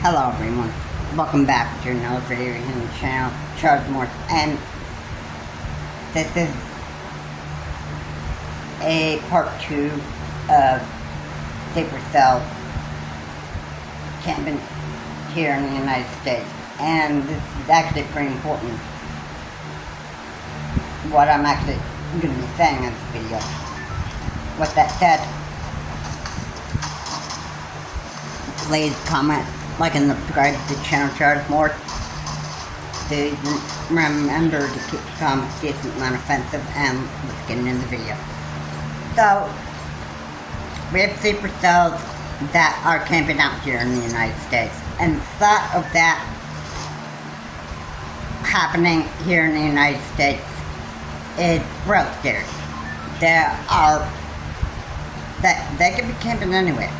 Hello everyone, welcome back to another video here on the channel, Charles Morse, and this is a part 2 of sleeper cell camping here in the United States, and this is actually pretty important, what I'm actually going to be saying in this video. With that said, please comment, like, and subscribe to the channel, Charles Morse. Please remember to keep the comments decent and unoffensive, and let's get into the video. So, we have sleeper cells that are camping out here in the United States, and the thought of that happening here in the United States is real scary. They could be camping anywhere.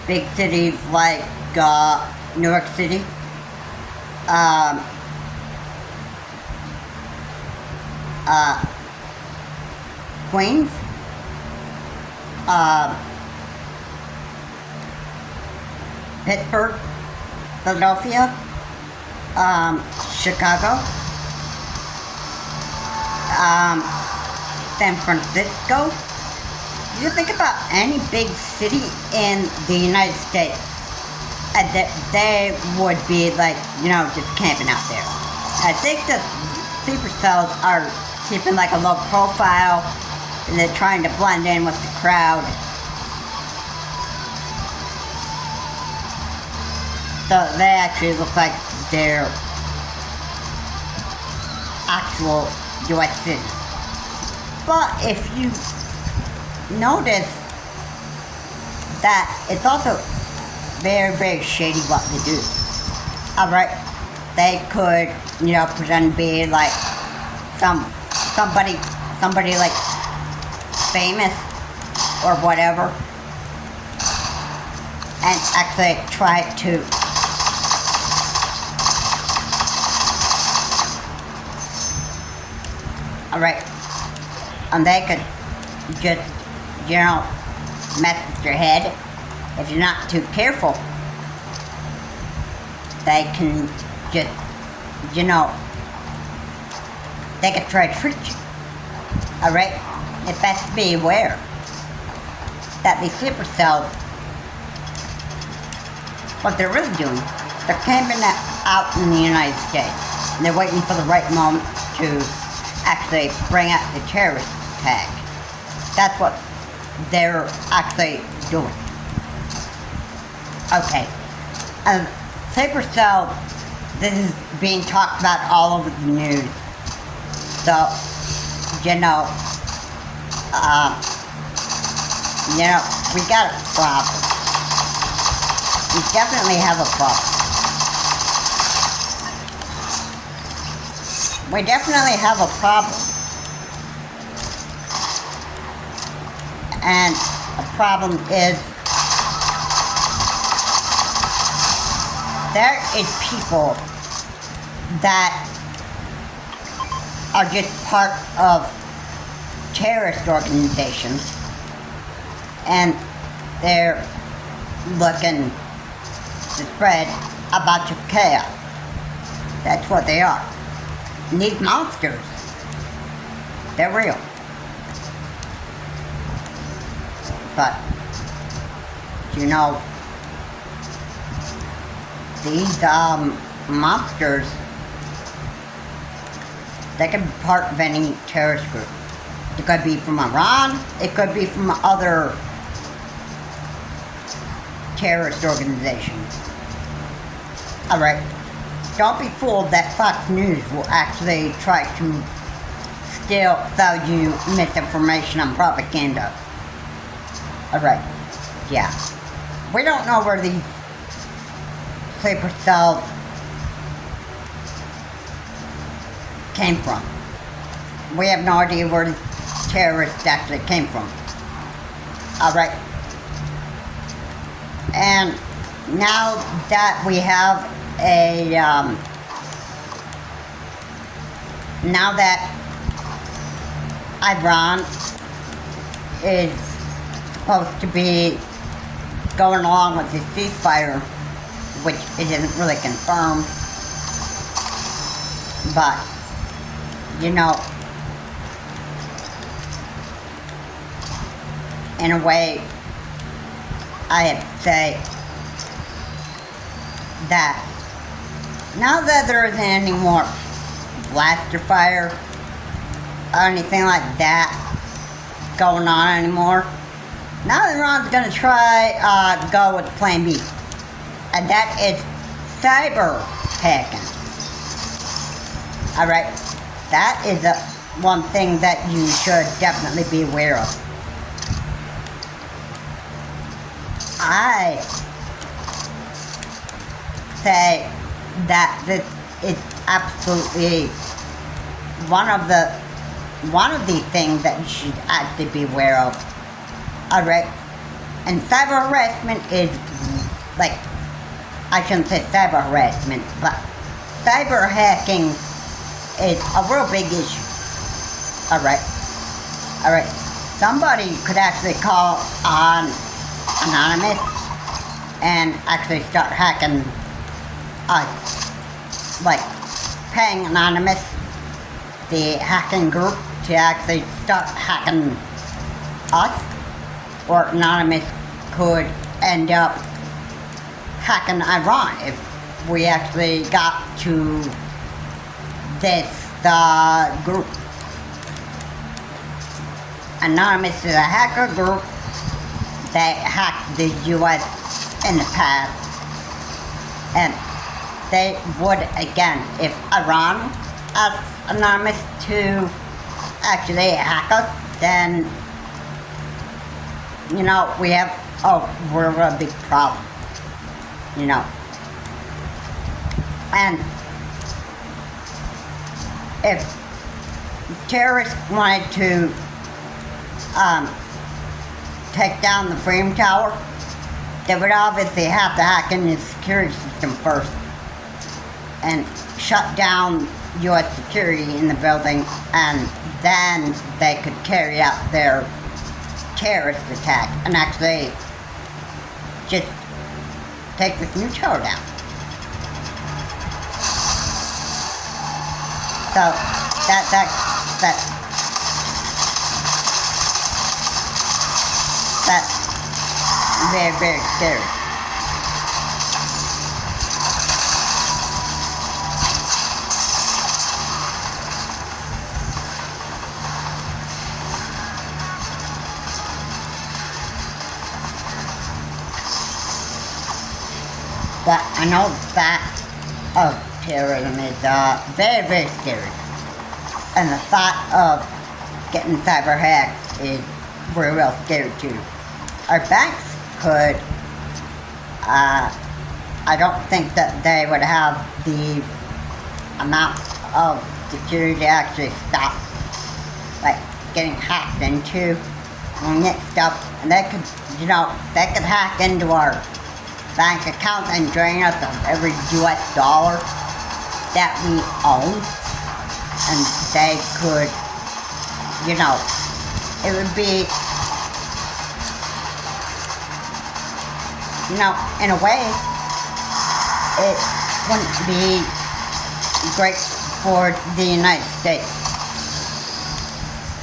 Big cities like New York City, Queens, Pittsburgh, Philadelphia, Chicago, San Francisco. You think about any big city in the United States, that they would be like, just camping out there. I think that sleeper cells are keeping like a low profile, and they're trying to blend in with the crowd. So they actually look like they're actual U.S. cities. But if you notice that it's also very, very shady what they do. Alright, they could, pretend to be like somebody like famous or whatever, and actually try to and they could just mess with your head. If you're not too careful, they can just, they can try to trick you. Alright? It's best to be aware that these sleeper cells, what they're really doing, they're camping out in the United States. And they're waiting for the right moment to actually bring out the terrorist tag. That's what they're actually doing. Okay. Sleeper cells, this is being talked about all over the news. So, we got a problem. We definitely have a problem. We definitely have a problem. And the problem is, there is people that are just part of terrorist organizations, and they're looking to spread a bunch of chaos. That's what they are. And these monsters, they're real. But, these monsters, they can be part of any terrorist group. It could be from Iran, it could be from other terrorist organizations. Alright, don't be fooled that Fox News will actually try to still sell you misinformation and propaganda. Alright, yeah. We don't know where these sleeper cells came from. We have no idea where the terrorists actually came from. Alright. And now that we have a, now that Iran is supposed to be going along with the ceasefire which it isn't really confirmed. But, you know, in a way, I have to say that now that there isn't any more blaster fire or anything like that going on anymore, now Iran's gonna try go with plan B, and that is cyber hacking. Alright, that is one thing that you should definitely be aware of. I say that this is absolutely one of the things that you should actually be aware of. Alright, and cyber harassment is, like, I shouldn't say cyber harassment, but cyber hacking is a real big issue. Alright, somebody could actually call on Anonymous and actually start hacking us, like paying Anonymous, the hacking group, to actually start hacking us, or Anonymous could end up hacking Iran if we actually got to the group. Anonymous is a hacker group that hacked the US in the past, and they would, again, if Iran asked Anonymous to actually hack us, then, you know, we're a big problem, you know. And if terrorists wanted to take down the Freedom Tower, they would obviously have to hack in the security system first and shut down US security in the building, and then they could carry out their terrorist attack and actually just take this new tower down. So that's very, very scary. But I know the fact of terrorism is very, very scary. And the thought of getting cyber hacked is real scary too. Our banks could, I don't think that they would have the amount of security to actually stop, like, getting hacked into and get stuff. And they could, you know, they could hack into our bank account and drain us of every US dollar that we own. And they could, you know, it would be, you know, in a way, it wouldn't be great for the United States.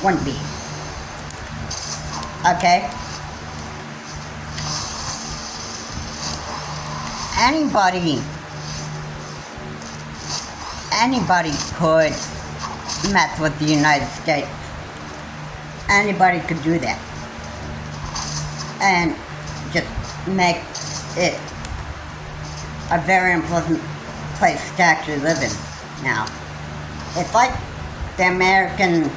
Wouldn't be. Okay? Anybody could mess with the United States. Anybody could do that. And just make it a very unpleasant place to actually live in now. It's like the American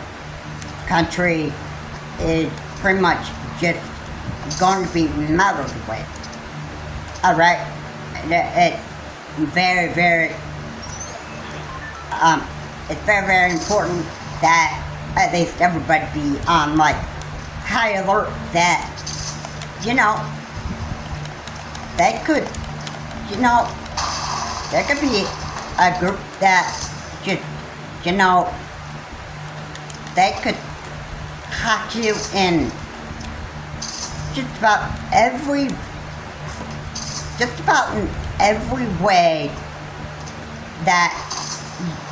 country is pretty much just going to be melted away. Alright? It's very, very, it's very, very important that at least everybody be on, like, high alert that, you know, they could, you know, there could be a group that just, you know, they could hack you in just about every just about in every way that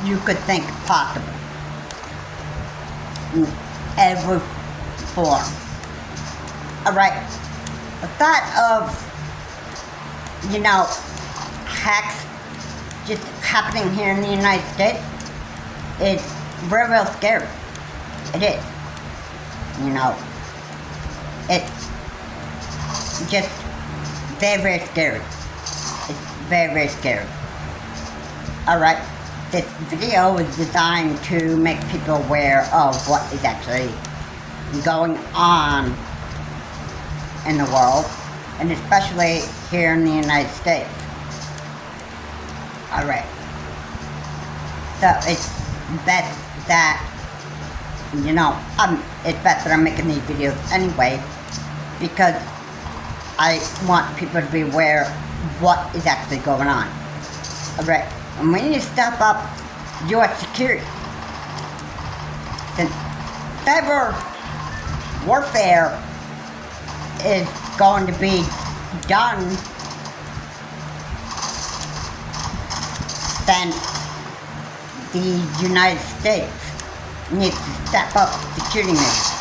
you could think possible. In every form. Alright, the thought of, hacks just happening here in the United States is very, real scary. It is. It's just very, very scary. It's very, very scary. Alright, this video is designed to make people aware of what is actually going on in the world, and especially here in the United States. Alright. So it's best that, it's best that I'm making these videos anyway, because I want people to be aware of what is actually going on. Alright, and we need to step up U.S. security. Since cyber warfare is going to be done, then the United States needs to step up security measures.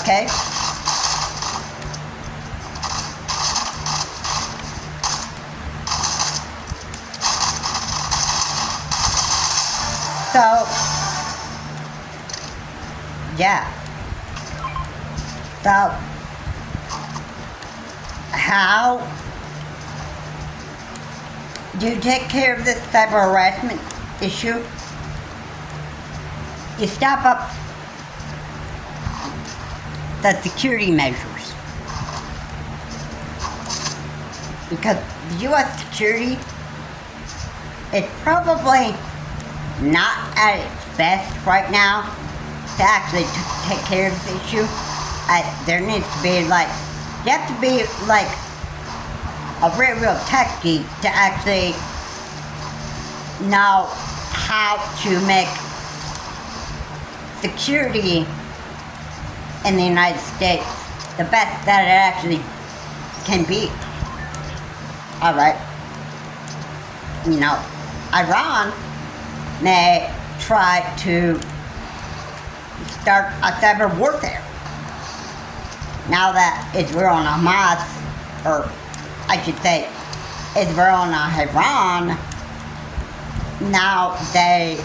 Okay? So, yeah. So, how do you take care of this cyber harassment issue? You step up the security measures. Because the U.S. security is probably not at its best right now to actually take care of this issue. There needs to be you have to be a real tech geek to actually know how to make security in the United States the best that it actually can be. Alright. Iran may try to start a cyber warfare. Now that Israel and Hamas, or I should say Israel and Iran, now they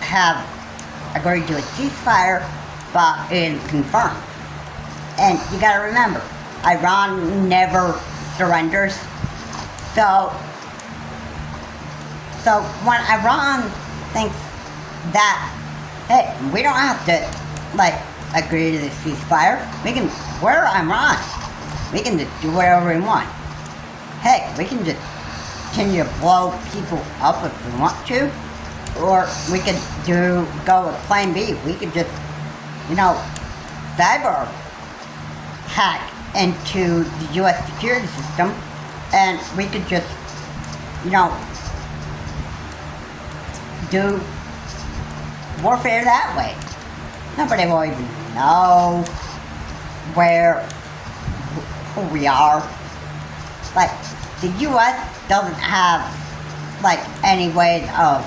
have agreed to a ceasefire, but it's confirmed. And you gotta remember, Iran never surrenders. So when Iran thinks that, hey, we don't have to agree to this ceasefire, we're Iran. We can just do whatever we want. Heck, we can just continue to blow people up if we want to, or we could go with plan B. We could just, cyber hack into the U.S. security system, and we could just, do warfare that way. Nobody will even know who we are. The U.S. doesn't have, any ways of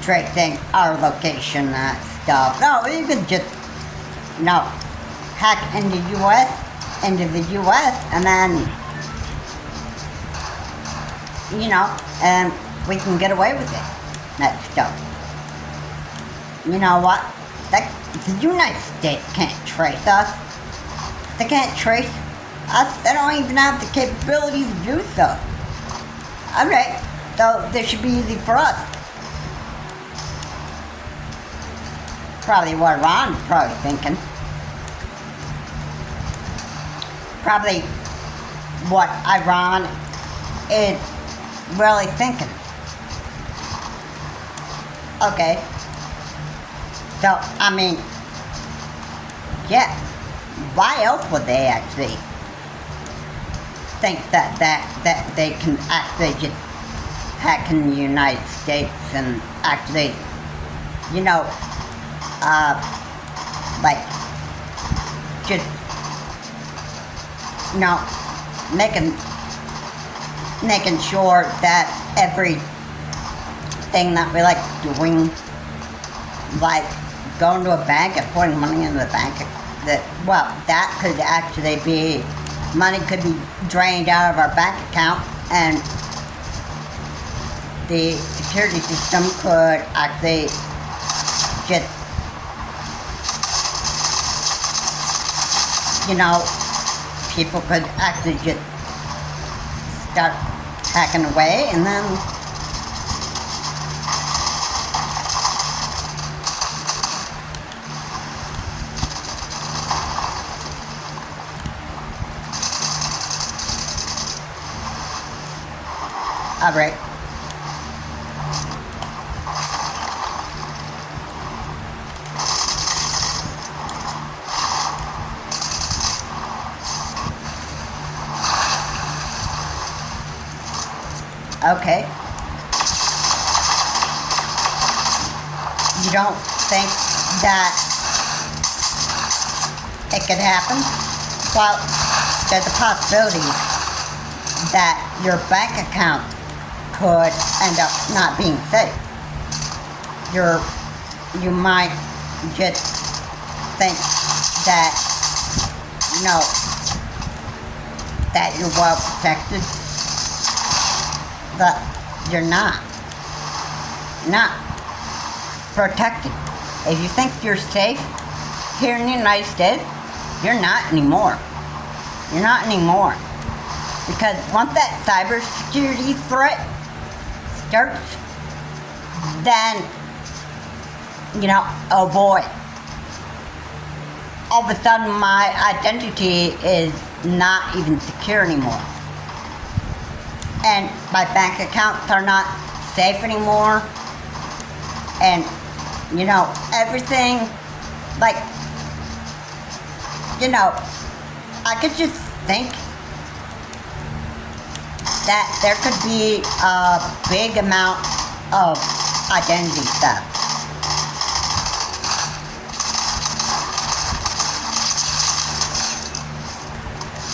tracing our location and stuff. No, you can just, hack into the U.S., and then, and we can get away with it. That stuff. You know what? The United States can't trace us. They can't trace us. They don't even have the capability to do so. Alright, so this should be easy for us. Probably what Iran's probably thinking. Probably what Iran is really thinking. Okay. So, yeah. Why else would they actually think that they can actually just hack in the United States and actually, you know, like, just, you know, making sure that everything that we like doing, like going to a bank and putting money in the bank, that could actually be, money could be drained out of our bank account, and the security system could actually just, you know, people could actually just start hacking away, and then alright. Okay. You don't think that it could happen? Well, there's a possibility that your bank account could end up not being safe. You might just think that, you know, that you're well protected, but you're not protected. If you think you're safe here in the United States, you're not anymore. You're not anymore. Because once that cybersecurity threat starts, then, you know, oh boy, all of a sudden my identity is not even secure anymore. And my bank accounts are not safe anymore. And, you know, everything, like, you know, I could just think that there could be a big amount of identity theft.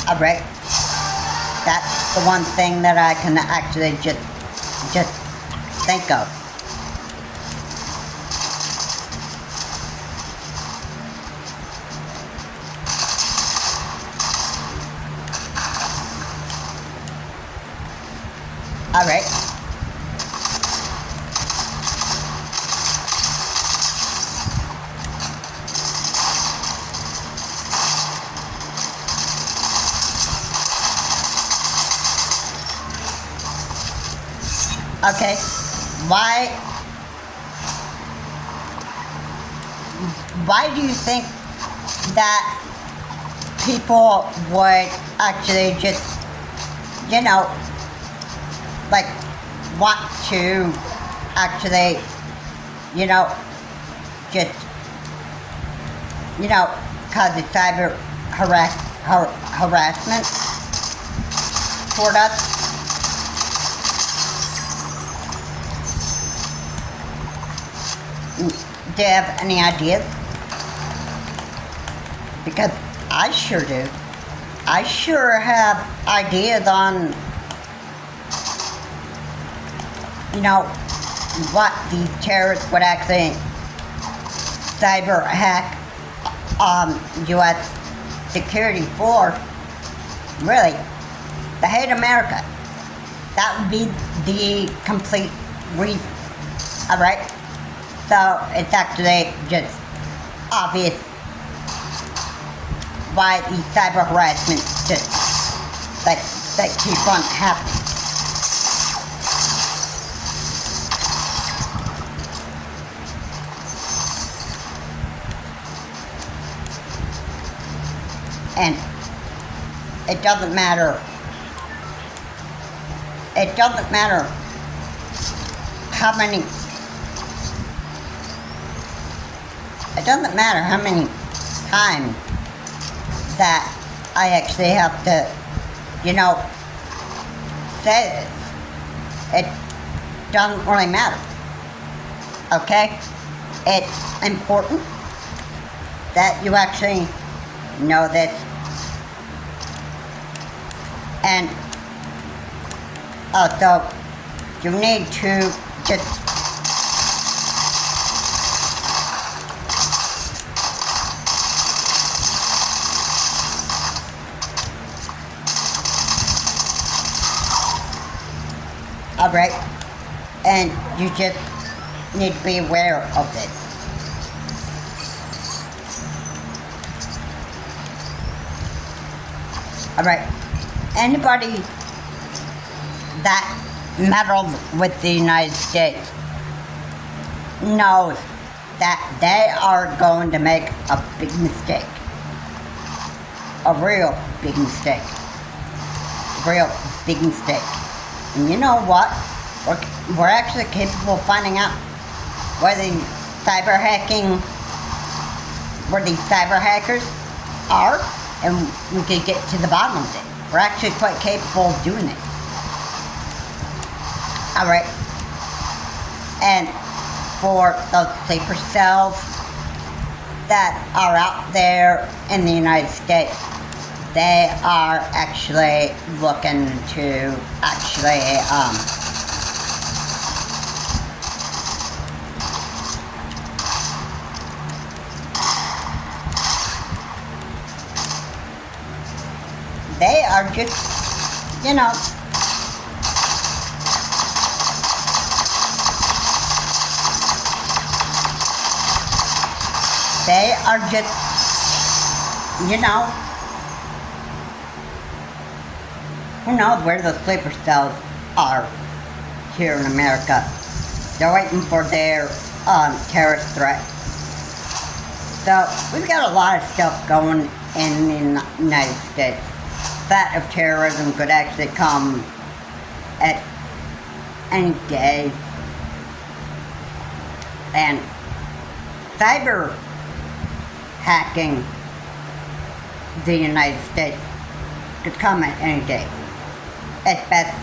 Alright. That's the one thing that I can actually just think of. Alright. Okay, why do you think that people would actually just, you know, like, want to actually, you know, just, you know, cause the cyber harassment toward us? Do you have any ideas? Because I sure do. I sure have ideas on, you know, what these terrorists would actually cyber hack U.S. security for. Really, they hate America. That would be the complete reason. Alright? So it's actually just obvious why the cyber harassment just that keep on happening. And it doesn't matter how many times that I actually have to, you know, say this, it doesn't really matter. Okay? It's important that you actually know this. And also, you need to just alright, and you just need to be aware of this. Alright, anybody that meddled with the United States knows that they are going to make a big mistake. A real big mistake. A real big mistake. And you know what? We're actually capable of finding out where these cyber hackers are, and we could get to the bottom of it. We're actually quite capable of doing it. Alright. And for those sleeper cells that are out there in the United States, they are actually looking to they are just, you know, they are just, you know, who knows where the sleeper cells are here in America. They're waiting for their terrorist threat. So we've got a lot of stuff going in the United States. Threat of terrorism could actually come at any day. And cyber hacking the United States could come at any day. It's best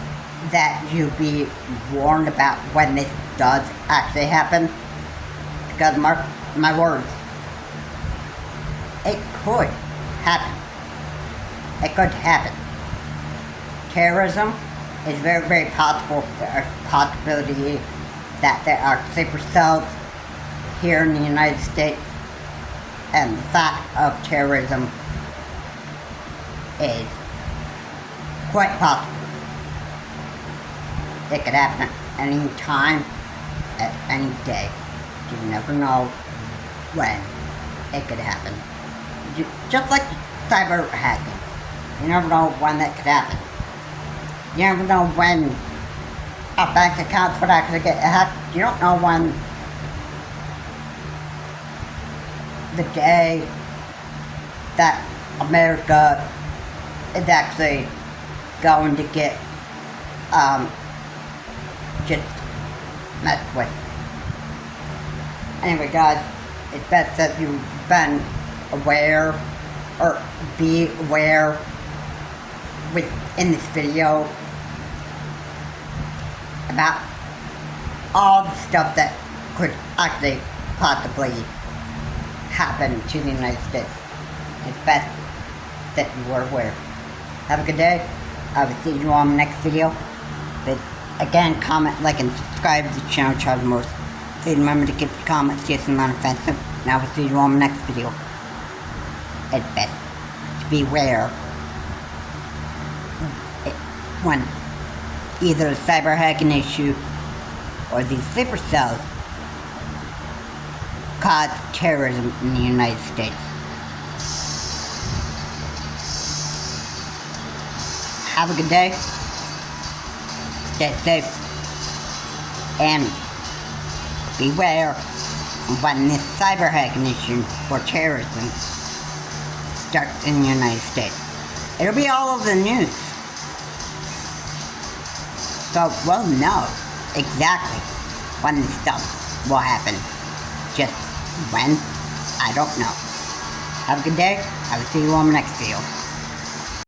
that you be warned about when this does actually happen, because mark my words, it could happen. It could happen. Terrorism is very, very possible. There's a possibility that there are sleeper cells here in the United States, and the fact of terrorism is quite possible. It could happen at any time, at any day. You never know when it could happen. Just like cyber hacking. You never know when that could happen. You never know when a bank account would actually get hacked. You don't know when the day that America is actually going to get just messed with. Anyway guys, it's best that you've been aware, or be aware in this video about all the stuff that could actually possibly happen to the United States. It's best that you are aware. Have a good day. I will see you on the next video. But again, comment, like, and subscribe to the channel, Charles Morse. Please remember to keep the comments just non-offensive. And I will see you on the next video. It's best to be aware when either a cyber hacking issue or these sleeper cells cause terrorism in the United States. Have a good day. Stay safe. And beware when this cyber hacking issue or terrorism starts in the United States. It'll be all over the news. So we'll know exactly when this stuff will happen. Just when, I don't know. Have a good day. I will see you on the next video.